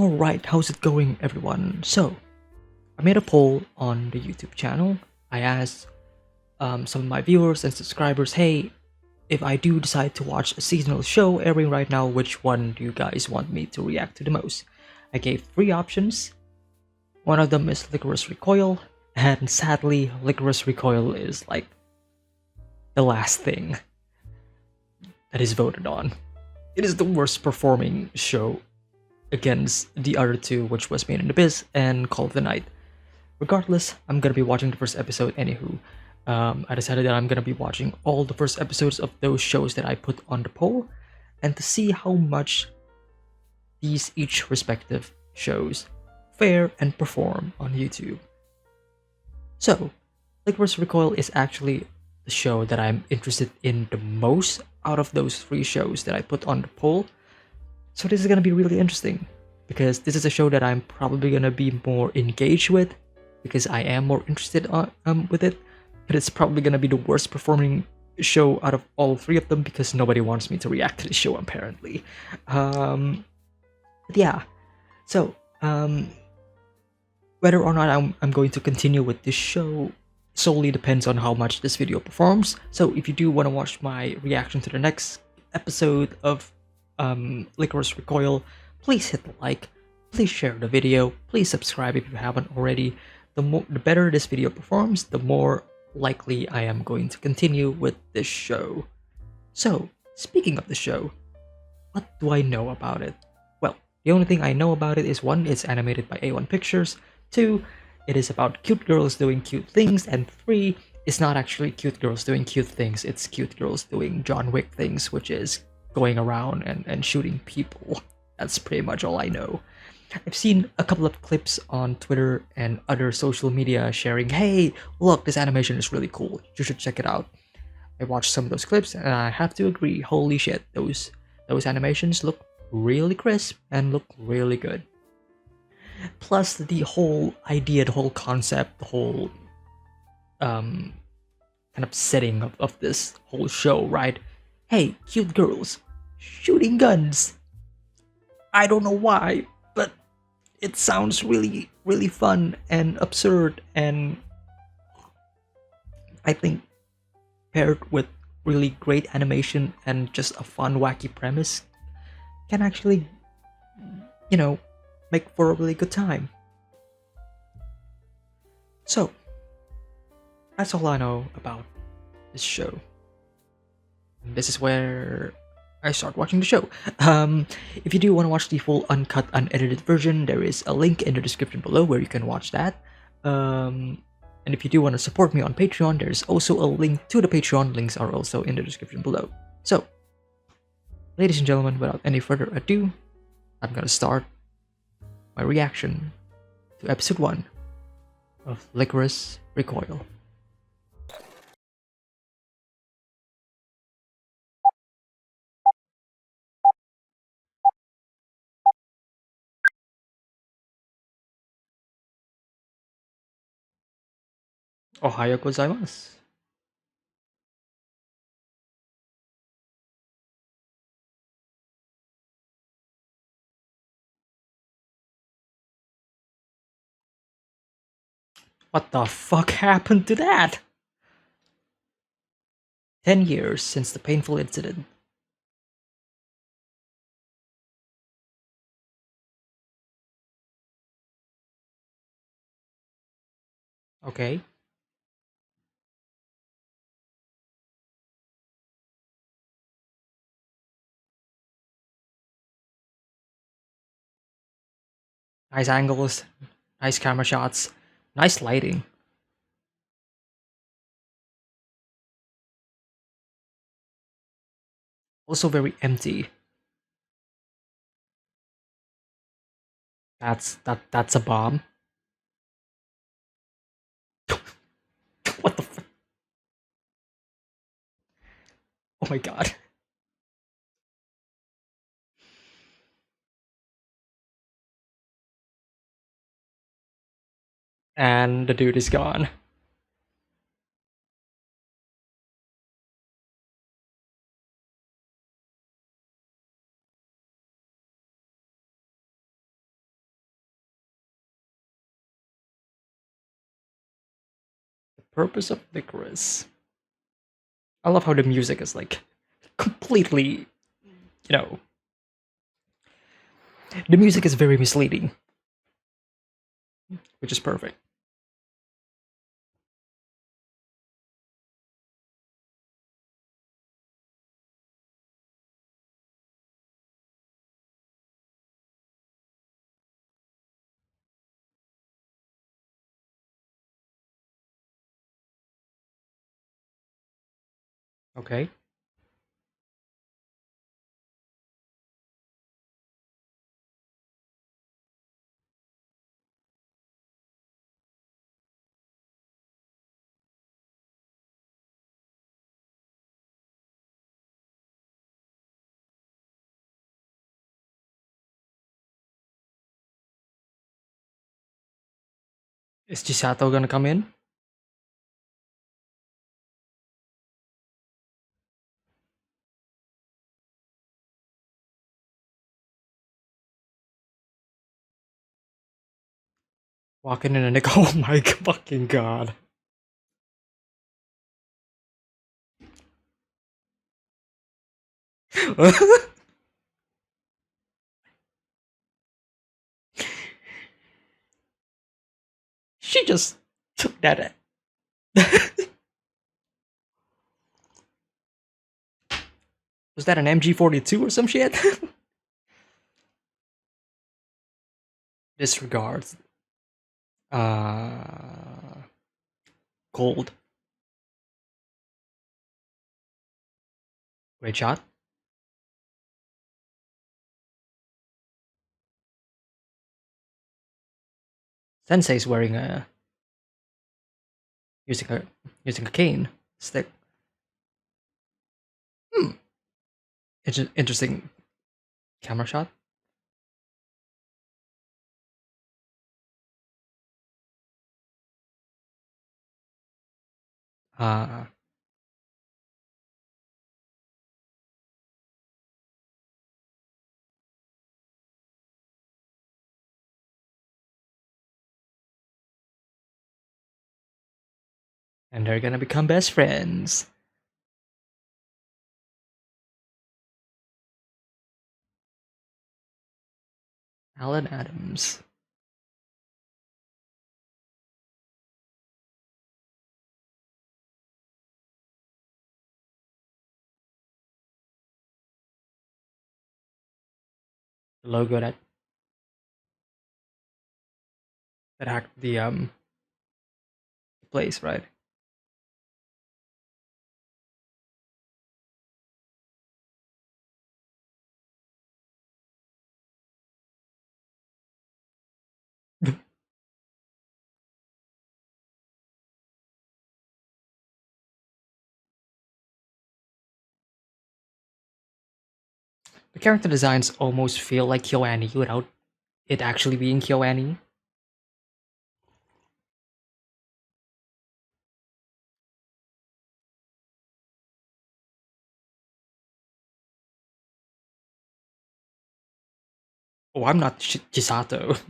Alright, how's it going everyone? So, I made a poll on the YouTube channel. I asked some of my viewers and subscribers, hey, if I do decide to watch a seasonal show airing right now, which one do you guys want me to react to the most? I gave 3 options. One of them is Lycoris Recoil, and sadly, Lycoris Recoil is like the last thing that is voted on. It is the worst performing show against the other two, which was Made in Abyss and Call of the Night. Regardless, I'm gonna be watching the first episode anywho. I decided that I'm gonna be watching all the first episodes of those shows that I put on the poll, and to see how much these each respective shows fare and perform on YouTube. So, Lycoris Recoil is actually the show that I'm interested in the most out of those 3 shows that I put on the poll. So this is gonna be really interesting, because this is a show that I'm probably gonna be more engaged with, because I am more interested with it, but it's probably gonna be the worst performing show out of all 3 of them, because nobody wants me to react to the show apparently. But yeah, so whether or not I'm going to continue with this show solely depends on how much this video performs. So if you do want to watch my reaction to the next episode of Lycoris Recoil, please hit the like, please share the video, please subscribe if you haven't already. The better this video performs, the more likely I am going to continue with this show. So, speaking of the show, what do I know about it? Well, the only thing I know about it is 1, it's animated by A1 Pictures, 2, it is about cute girls doing cute things, and 3, it's not actually cute girls doing cute things, it's cute girls doing John Wick things, which is going around and shooting people. That's pretty much all I know. I've seen a couple of clips on Twitter and other social media sharing, hey, look, this animation is really cool, you should check it out. I watched some of those clips and I have to agree, holy shit, those animations look really crisp and look really good. Plus the whole idea, the whole concept, the whole kind of setting of this whole show, right? Hey, cute girls shooting guns. I don't know why, but it sounds really, really fun and absurd, and I think paired with really great animation and just a fun, wacky premise can actually, you know, make for a really good time. So, that's all I know about this show. And this is where I start watching the show. If you do want to watch the full uncut, unedited version, there is a link in the description below where you can watch that. And if you do want to support me on Patreon, there's also a link to the Patreon. Links are also in the description below. So, ladies and gentlemen, without any further ado, I'm gonna start my reaction to episode 1 of Lycoris Recoil. Ohayou gozaimasu. What the fuck happened to that? 10 years since the painful incident. Okay. Nice angles, nice camera shots, nice lighting. Also very empty. That's a bomb. What the fuck? Oh my god. And the dude is gone. Purpose of Lycoris. I love how the music is like completely, you know, the music is very misleading, which is perfect. Okay. Is Chisato gonna come in? Walking in and like, oh my fucking god. She just took that. Was that an MG42 or some shit? Disregards. Gold. Great shot. Sensei's wearing a using a using a cane stick. Hmm. Interesting camera shot. Uh, and they're gonna become best friends. Alan Adams. The logo that hacked the place, right? The character designs almost feel like KyoAni without it actually being KyoAni. Oh, I'm not Chisato.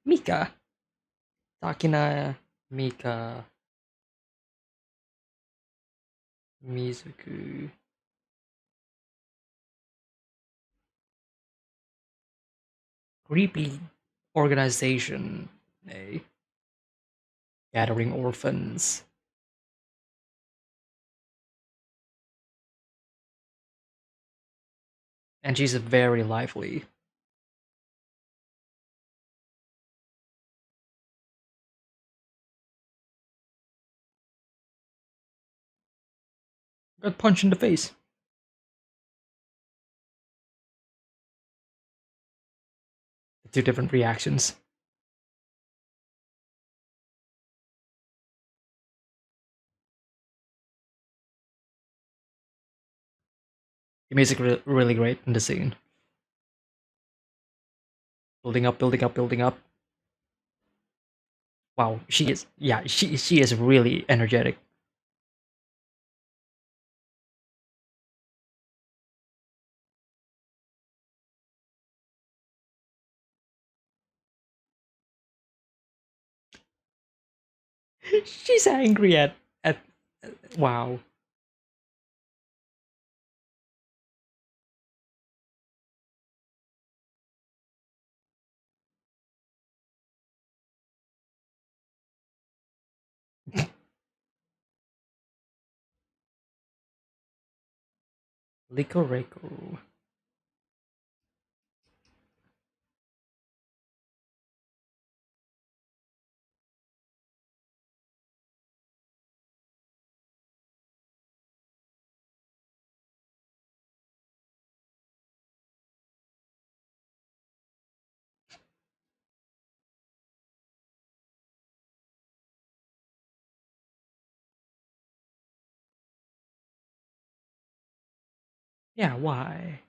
Mika. Takina Mika Mizuku. Creepy organization. A gathering orphans. And she's very lively. Got punched in the face. Two different reactions. The music really great in the scene. Building up, building up, building up. Wow, she is, yeah, she is really energetic. She's angry at wow. Licorico. Yeah, why?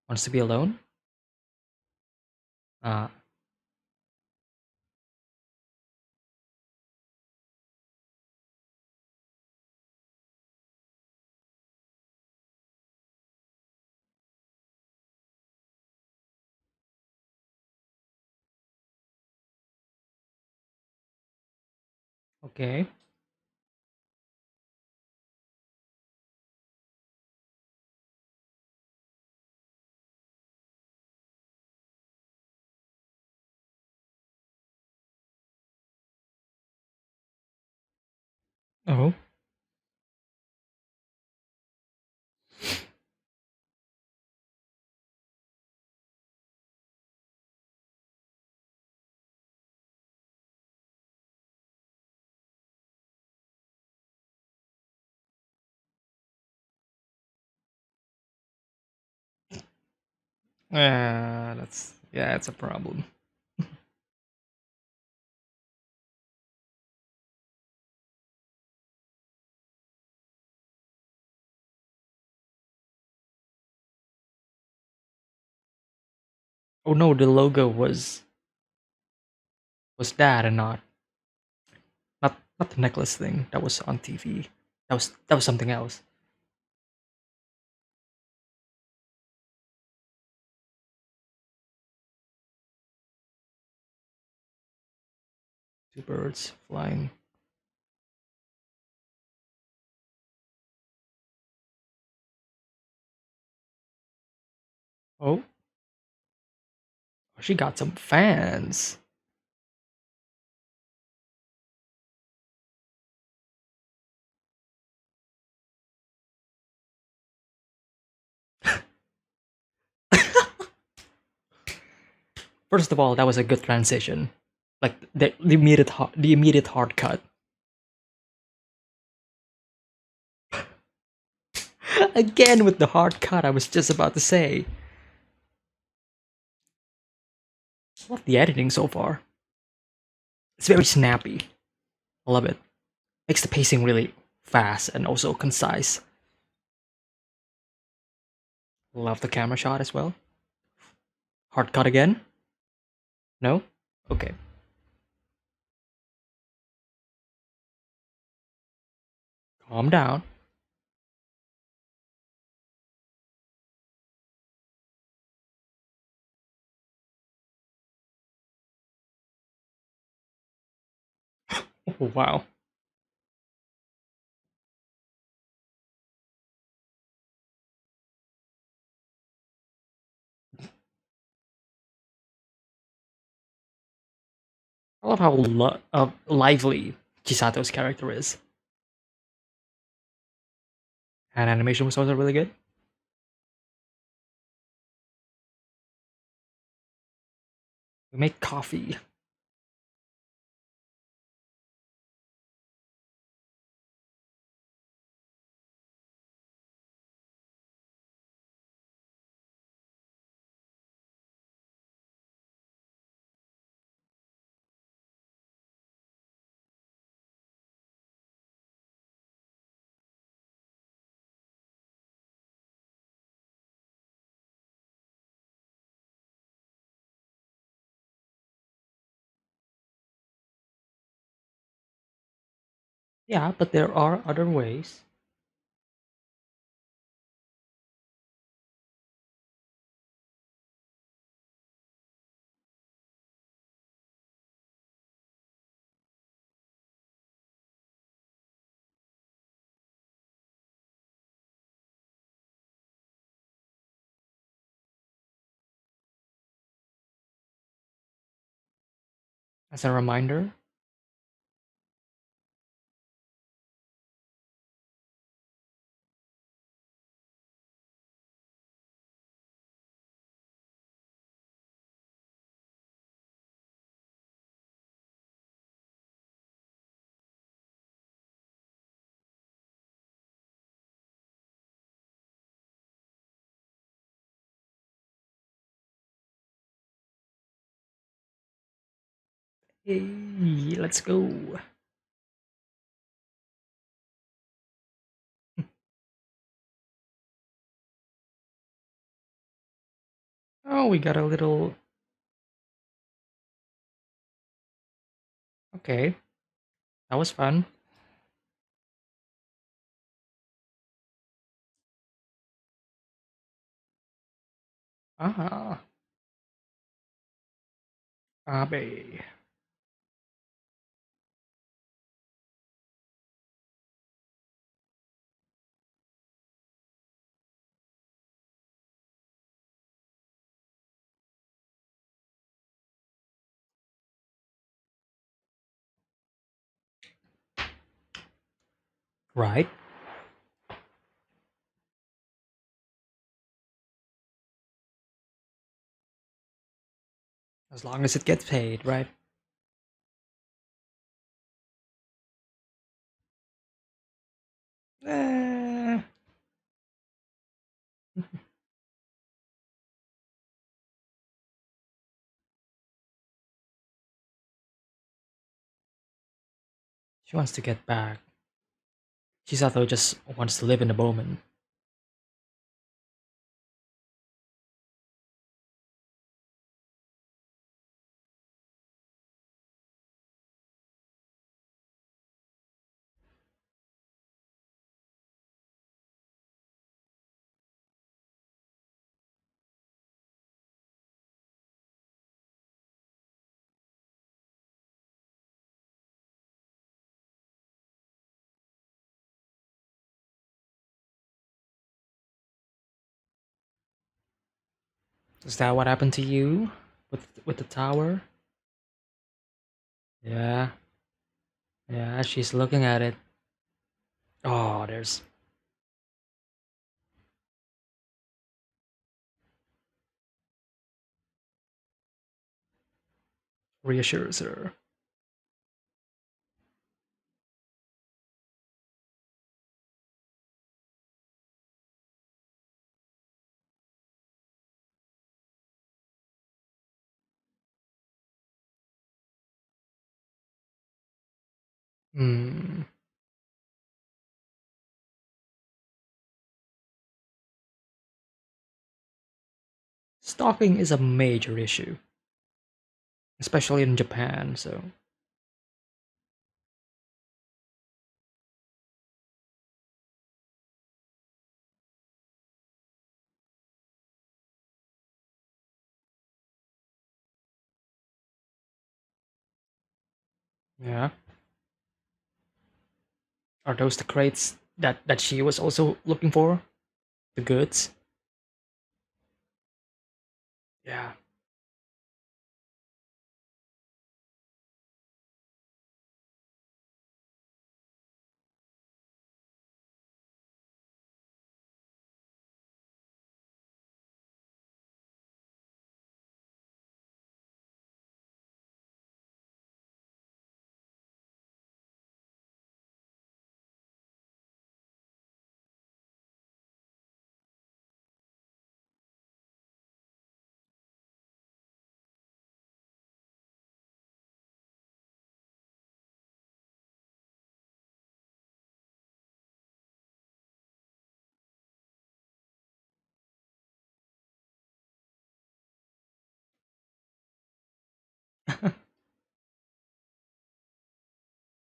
Wants to be alone? Uh, okay. Oh. That's yeah, it's a problem. Oh no, the logo was that and not the necklace thing that was on TV. That was something else. Two birds flying. Oh, she got some fans. First of all, that was a good transition. Like the immediate hard cut. Again with the hard cut. I was just about to say. I love the editing so far. It's very snappy. I love it. Makes the pacing really fast and also concise. Love the camera shot as well. Hard cut again? No? Okay. Calm down. Oh, wow. I love how lively Chisato's character is. And animation was also really good. We make coffee. Yeah, but there are other ways. As a reminder. Hey, let's go. Oh, we got a little. Okay, that was fun. Ah, Abe. Right. As long as it gets paid, right? Eh, she wants to get back. Chisato just wants to live in the moment. Is that what happened to you with the tower? Yeah, yeah. She's looking at it. Oh, there's reassures her. Hmm. Stalking is a major issue, especially in Japan. So yeah. Are those the crates that she was also looking for? The goods? Yeah.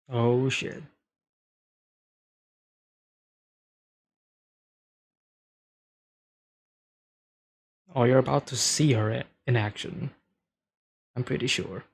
Oh shit. Oh, you're about to see her in action. I'm pretty sure.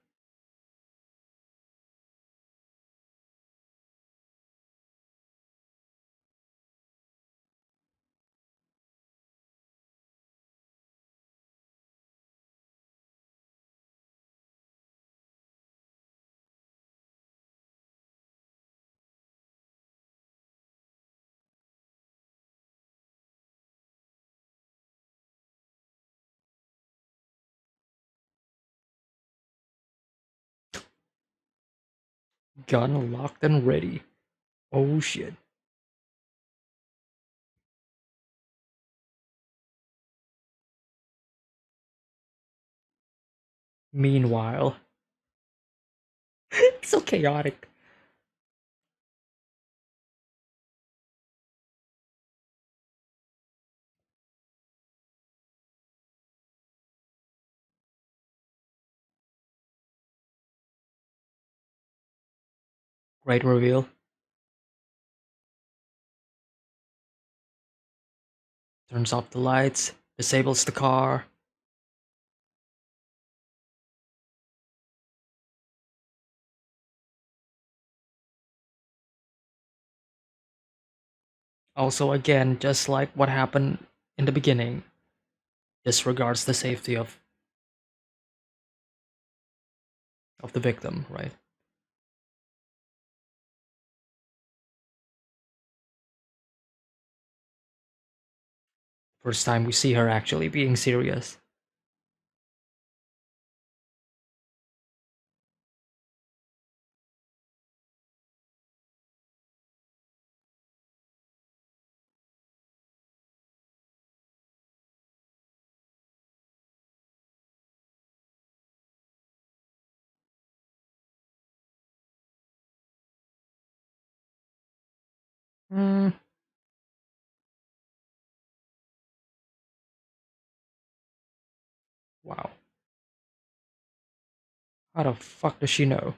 Gun locked and ready. Oh shit. Meanwhile, it's so chaotic. Great reveal. Turns off the lights, disables the car. Also, again, just like what happened in the beginning, disregards the safety of the victim, right? First time we see her actually being serious. Hmm, wow. How the fuck does she know?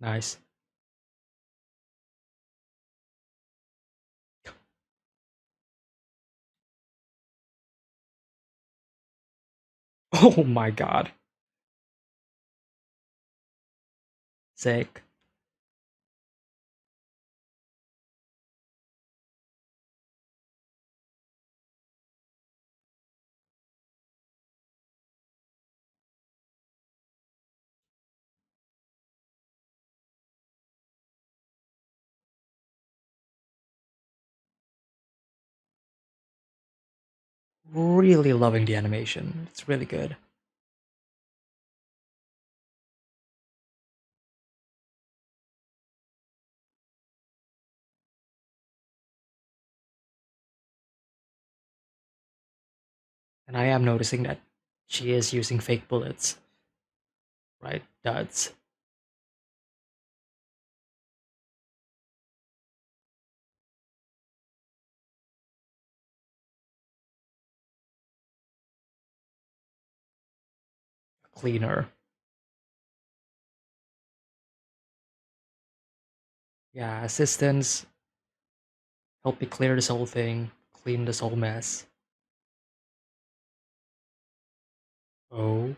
Nice. Oh my god. Sick. Really loving the animation. It's really good. And I am noticing that she is using fake bullets, right? Duds. Cleaner. Yeah, assistants, help me clear this whole thing, clean this whole mess. Oh,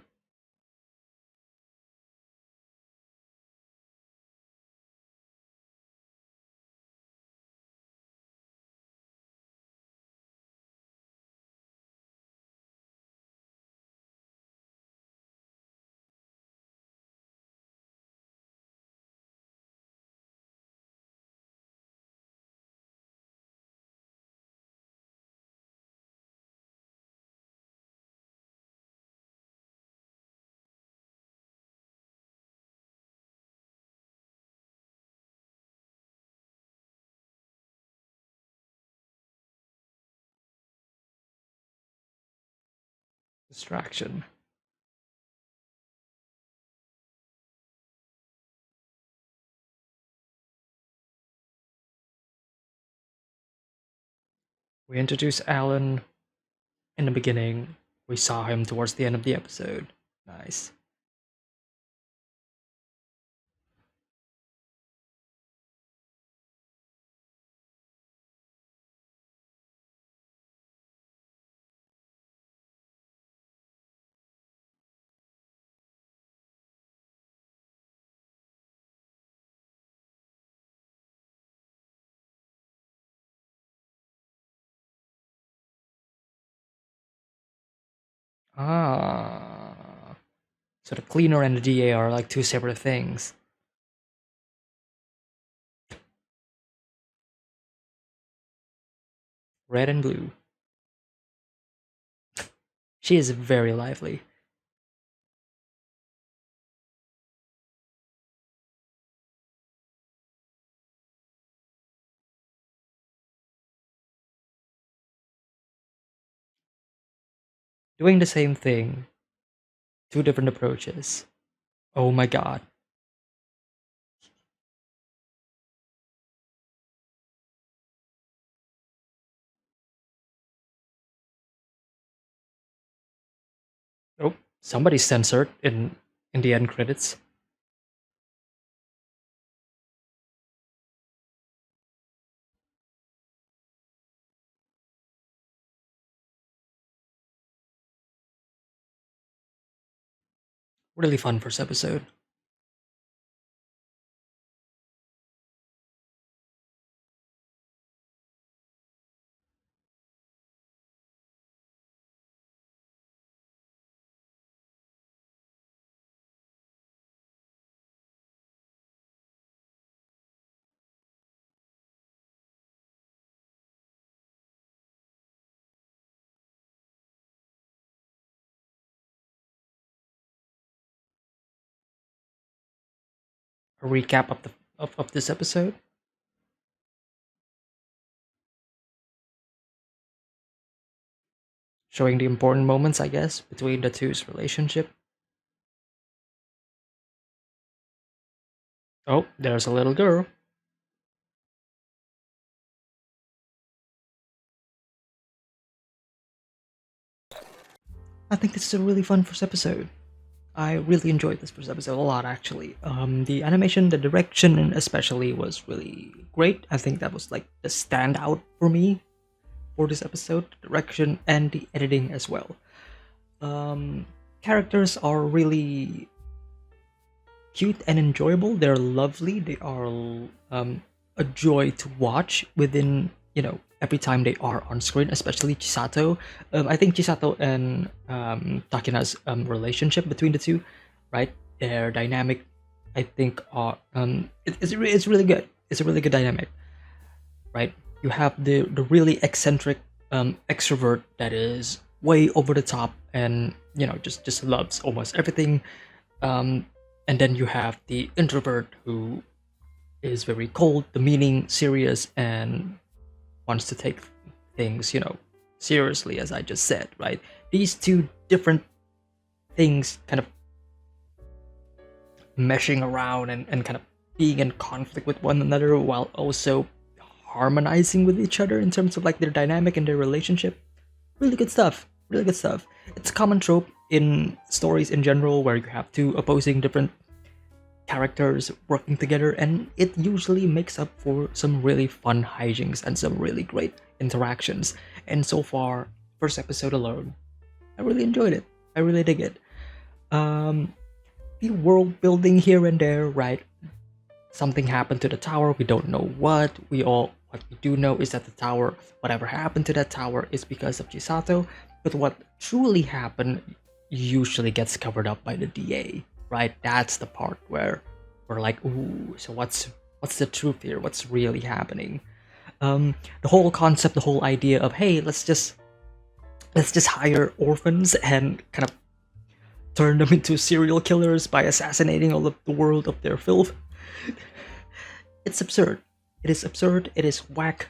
distraction. We introduce Alan in the beginning. We saw him towards the end of the episode. Nice. Ah. So the cleaner and the DA are like two separate things. Red and blue. She is very lively. Doing the same thing, two different approaches. Oh my god. Oh, somebody censored in the end credits. Really fun first episode. A recap of the of this episode, showing the important moments, I guess, between the two's relationship. Oh, there's a little girl. I think this is a really fun first episode. I really enjoyed this first episode a lot, actually. The animation, the direction, especially, was really great. I think that was like the standout for me for this episode. The direction and the editing as well. Um, Characters are really cute and enjoyable. They're lovely. They are a joy to watch within, every time they are on screen, especially Chisato. I think Chisato and Takina's relationship between the two, right? Their dynamic, I think, it's really good. It's a really good dynamic, right? You have the really eccentric extrovert that is way over the top and just loves almost everything. And then you have the introvert who is very cold, demeaning, serious, and wants to take things, seriously, as I just said, right? These two different things kind of meshing around and kind of being in conflict with one another while also harmonizing with each other in terms of like their dynamic and their relationship. Really good stuff. Really good stuff. It's a common trope in stories in general where you have two opposing different characters working together, and it usually makes up for some really fun hijinks and some really great interactions. And so far, first episode alone, I really enjoyed it. I really dig it. Um, the world building here and there, right? Something happened to the tower. We don't know what. What we do know is that the tower, whatever happened to that tower, is because of Chisato. But what truly happened usually gets covered up by the DA, right? That's the part where we're like, ooh, so what's the truth here? What's really happening? The whole concept, the whole idea of, hey, let's just hire orphans and kind of turn them into serial killers by assassinating all of the world of their filth. It's absurd. It is absurd. It is whack.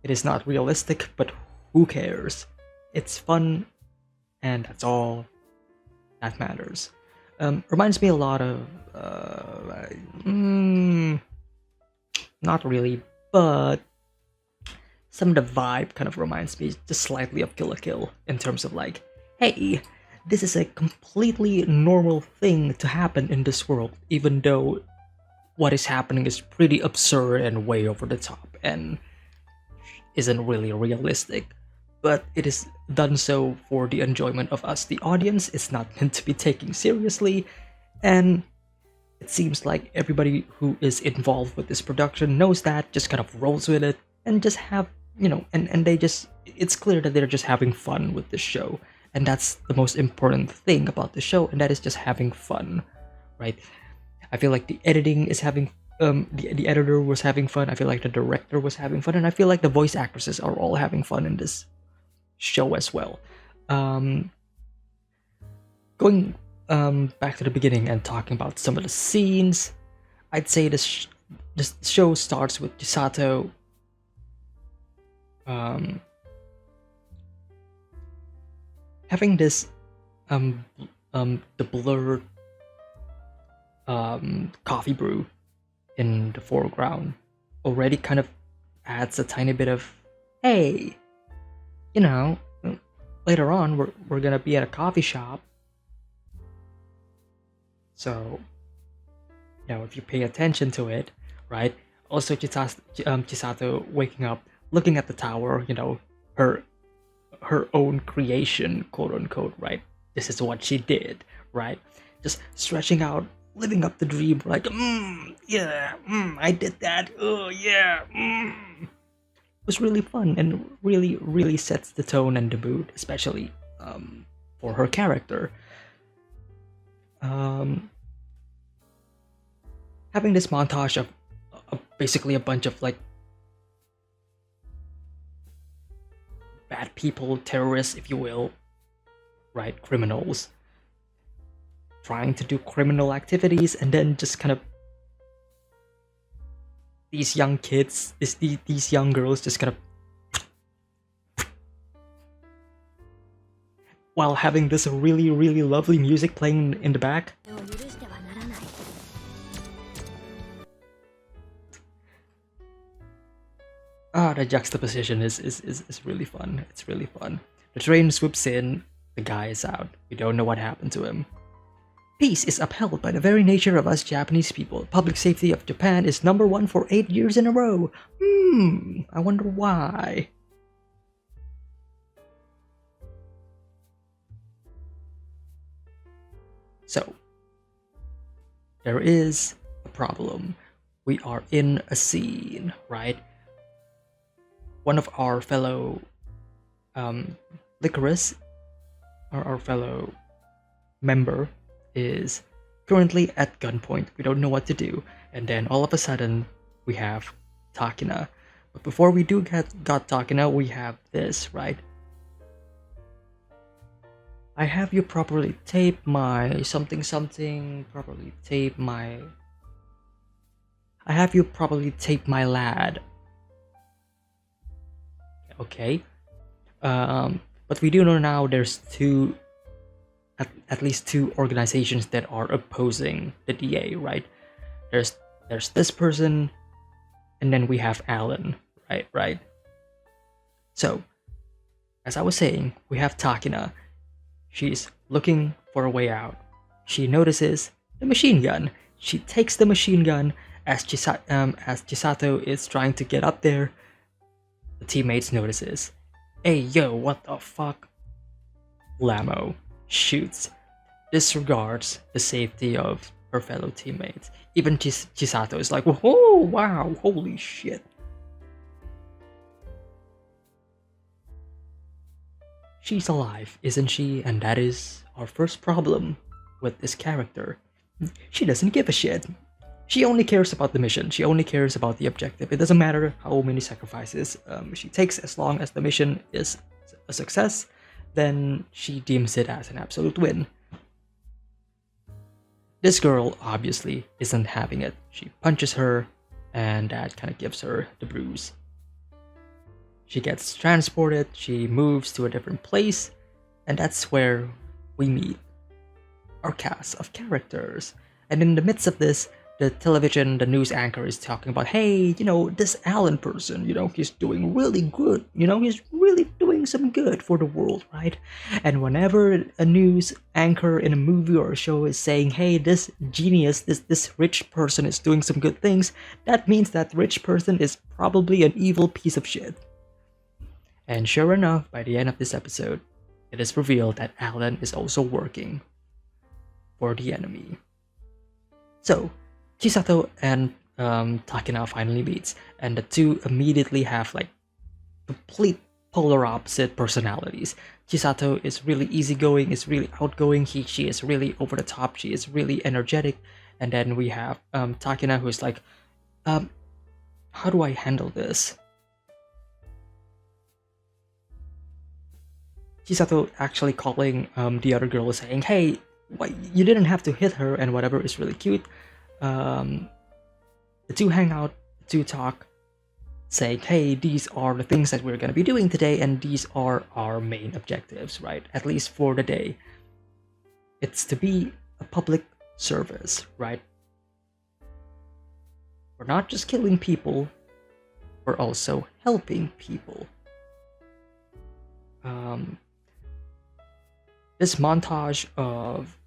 It is not realistic, but who cares? It's fun, and that's all that matters. Reminds me a lot of not really, but some of the vibe kind of reminds me just slightly of Kill la Kill in terms of like, hey, this is a completely normal thing to happen in this world, even though what is happening is pretty absurd and way over the top and isn't really realistic. But it is done so for the enjoyment of us, the audience. It's not meant to be taken seriously, and it seems like everybody who is involved with this production knows that, just kind of rolls with it, and just have, and they just, it's clear that they're just having fun with the show. And that's the most important thing about the show, and that is just having fun, right? I feel like the editing is having, the editor was having fun. I feel like the director was having fun, and I feel like the voice actresses are all having fun in this show as well. Um, Going back to the beginning and talking about some of the scenes, I'd say this show starts with Chisato um, having this the blurred coffee brew in the foreground already kind of adds a tiny bit of, hey, you know, later on we're gonna be at a coffee shop, so if you pay attention to it, right? Also, Chisato waking up, looking at the tower, her her own creation, quote unquote, right? This is what she did, right? Just stretching out, living up the dream, like, yeah, I did that, oh yeah, It was really fun and really, really sets the tone and the mood, especially for her character. Um, Having this montage of basically a bunch of like bad people, terrorists, if you will, right? Criminals trying to do criminal activities, and then just kind of these young kids, these young girls just kind of, while having this really, really lovely music playing in the back. The juxtaposition is really fun. It's really fun. The train swoops in, the guy is out. We don't know what happened to him. Peace is upheld by the very nature of us Japanese people. Public safety of Japan is #1 for 8 years in a row. I wonder why. So, there is a problem. We are in a scene, right? One of our fellow Lycoris, our fellow member, is currently at gunpoint. We don't know what to do, and then all of a sudden we have Takina. But before we got Takina, we have this, right? I have you properly tape my something properly tape my. I have you properly tape my lad. Okay, but we do know now there's at least two organizations that are opposing the DA, right? There's this person, and then we have Alan, right? So, as I was saying, we have Takina. She's looking for a way out. She notices the machine gun. She takes the machine gun as Chisato is trying to get up there. The teammates notices. Hey yo, what the fuck? Lamo shoots, disregards the safety of her fellow teammates. Even Chisato is like, oh wow, holy shit. She's alive, isn't she? And that is our first problem with this character. She doesn't give a shit. She only cares about the mission. She only cares about the objective. It doesn't matter how many sacrifices she takes, as long as the mission is a success, then she deems it as an absolute win. This girl obviously isn't having it. She punches her, and that kind of gives her the bruise. She gets transported, she moves to a different place, and that's where we meet our cast of characters. And in the midst of this, the news anchor is talking about, hey, this Alan person, he's doing really good, he's really doing some good for the world, right? And whenever a news anchor in a movie or a show is saying, hey, this genius, this rich person is doing some good things, that means that rich person is probably an evil piece of shit. And sure enough, by the end of this episode, it is revealed that Alan is also working for the enemy. So, Chisato and Takina finally meets, and the two immediately have like complete polar opposite personalities. Chisato is really easygoing, is really outgoing, she is really over the top, she is really energetic, and then we have Takina, who's like, how do I handle this? Chisato actually calling the other girl saying, hey, why you didn't have to hit her and whatever is really cute. The two hang out, the two talk, saying, hey, these are the things that we're going to be doing today, and these are our main objectives, right? At least for the day. It's to be a public service, right? We're not just killing people, we're also helping people. This montage of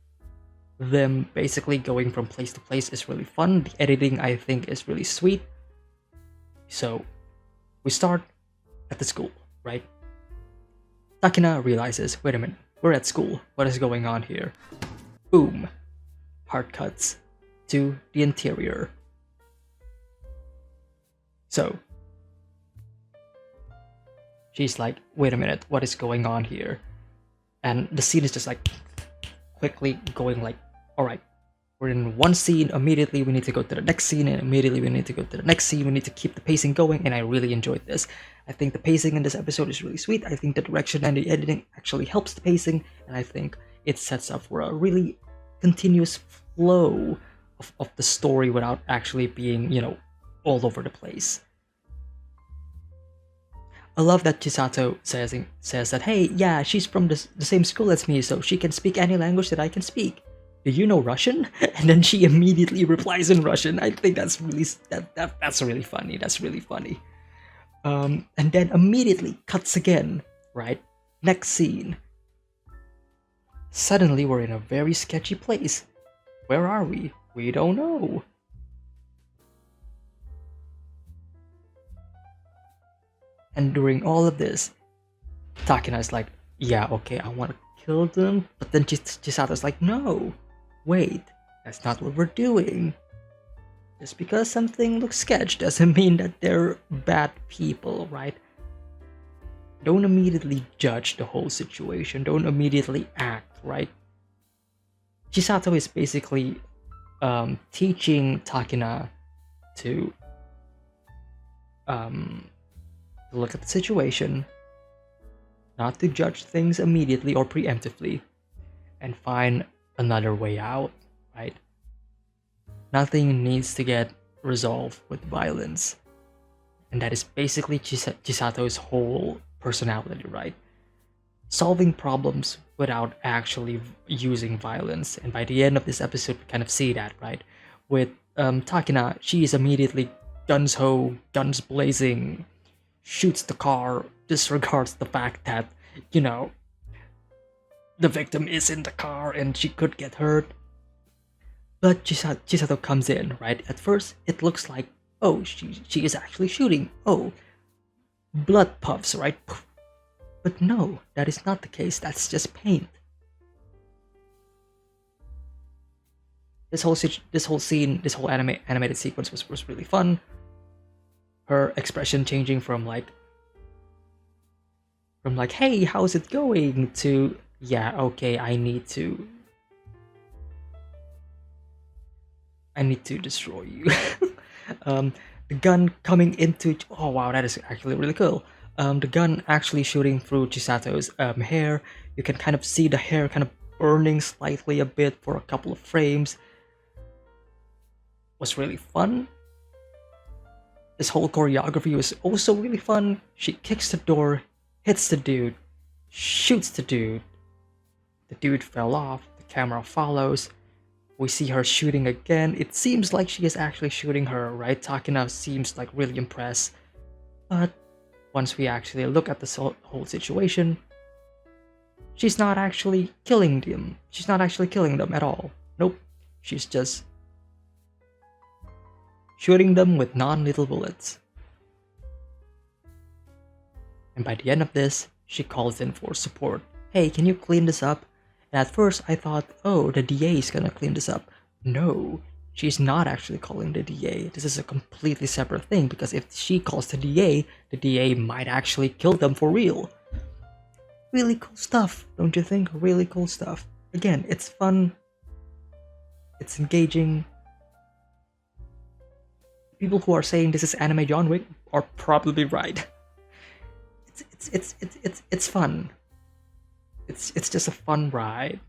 them basically going from place to place is really fun. The editing, I think, is really sweet. So we start at the school, right? Takina realizes, wait a minute, we're at school. What is going on here? Boom. Hard cuts to the interior. So she's like, wait a minute, what is going on here? And the scene is just like quickly going like, all right, we're in one scene, immediately we need to go to the next scene, and immediately we need to go to the next scene. We need to keep the pacing going, and I really enjoyed this. I think the pacing in this episode is really sweet. I think the direction and the editing actually helps the pacing, and I think it sets up for a really continuous flow of the story without actually being, you know, all over the place. I love that Chisato says that, hey, yeah, she's from the same school as me, so she can speak any language that I can speak. Do you know Russian? And then she immediately replies in Russian. I think that's really that's really funny. That's really funny. And then immediately cuts again, right? Next scene. Suddenly we're in a very sketchy place. Where are we? We don't know. And during all of this, Takina is like, yeah, okay, I want to kill them. But then Chisato's like, no, wait, that's not what we're doing. Just because something looks sketch doesn't mean that they're bad people, right? Don't immediately judge the whole situation. Don't immediately act, right? Chisato is basically teaching Takina to look at the situation, not to judge things immediately or preemptively, and find another way out, right? Nothing needs to get resolved with violence. And that is basically Chisato's whole personality, right? Solving problems without actually using violence. And by the end of this episode, we kind of see that, right? With Takina, she is immediately guns-ho, guns blazing, shoots the car, disregards the fact that, you know, the victim is in the car and she could get hurt. But Chisato comes in, right? At first, it looks like, oh, she is actually shooting. Oh, blood puffs, right? But no, that is not the case. That's just paint. This whole scene, this whole animated sequence was really fun. Her expression changing from like, hey, how's it going, to, yeah, okay, I need to destroy you. The gun coming into, oh wow, that is actually really cool. The gun actually shooting through Chisato's hair. You can kind of see the hair kind of burning slightly a bit for a couple of frames. Was really fun. This whole choreography was also really fun. She kicks the door, hits the dude, shoots the dude. The dude fell off, the camera follows. We see her shooting again. It seems like she is actually shooting her, right? Takina seems like really impressed. But once we actually look at the whole situation, she's not actually killing them. She's not actually killing them at all. Nope. She's just shooting them with non-lethal bullets. And by the end of this, she calls in for support. Hey, can you clean this up? And at first I thought, oh, the DA is gonna clean this up. No, she's not actually calling the DA. This is a completely separate thing, because if she calls the DA might actually kill them for real. Really cool stuff, don't you think? Really cool stuff. Again, it's fun. It's engaging. People who are saying this is anime John Wick are probably right. It's fun. It's just a fun ride.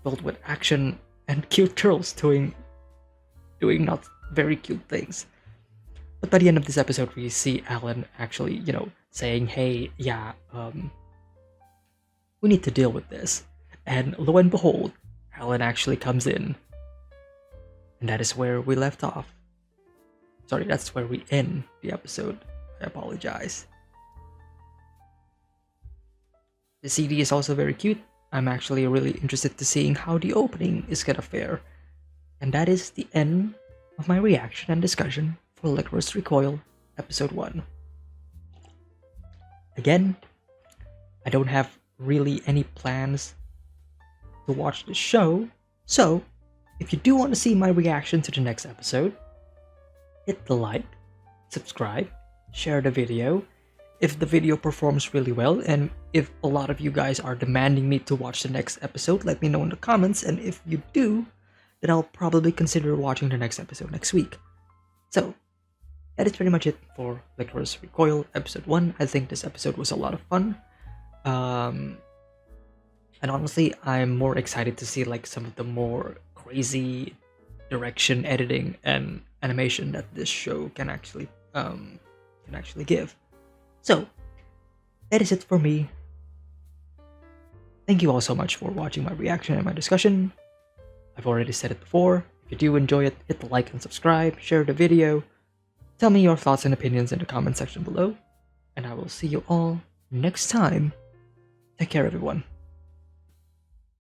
filled with action and cute girls doing not very cute things. But by the end of this episode, we see Alan actually, saying, "Hey, yeah, we need to deal with this." And lo and behold, Alan actually comes in, and that is where we left off. Sorry, that's where we end the episode. I apologize. The CD is also very cute. I'm actually really interested to seeing how the opening is gonna fare. And that is the end of my reaction and discussion for Lycoris Recoil Episode 1. Again, I don't have really any plans to watch the show, so if you do want to see my reaction to the next episode, hit the like, subscribe, share the video. If the video performs really well, and if a lot of you guys are demanding me to watch the next episode, let me know in the comments, and if you do, then I'll probably consider watching the next episode next week. So, that is pretty much it for Lycoris Recoil Episode 1. I think this episode was a lot of fun. And honestly, I'm more excited to see like some of the more crazy direction, editing, and animation that this show can actually give. So, that is it for me. Thank you all so much for watching my reaction and my discussion. I've already said it before. If you do enjoy it, hit the like and subscribe, share the video. Tell me your thoughts and opinions in the comment section below. And I will see you all next time. Take care, everyone.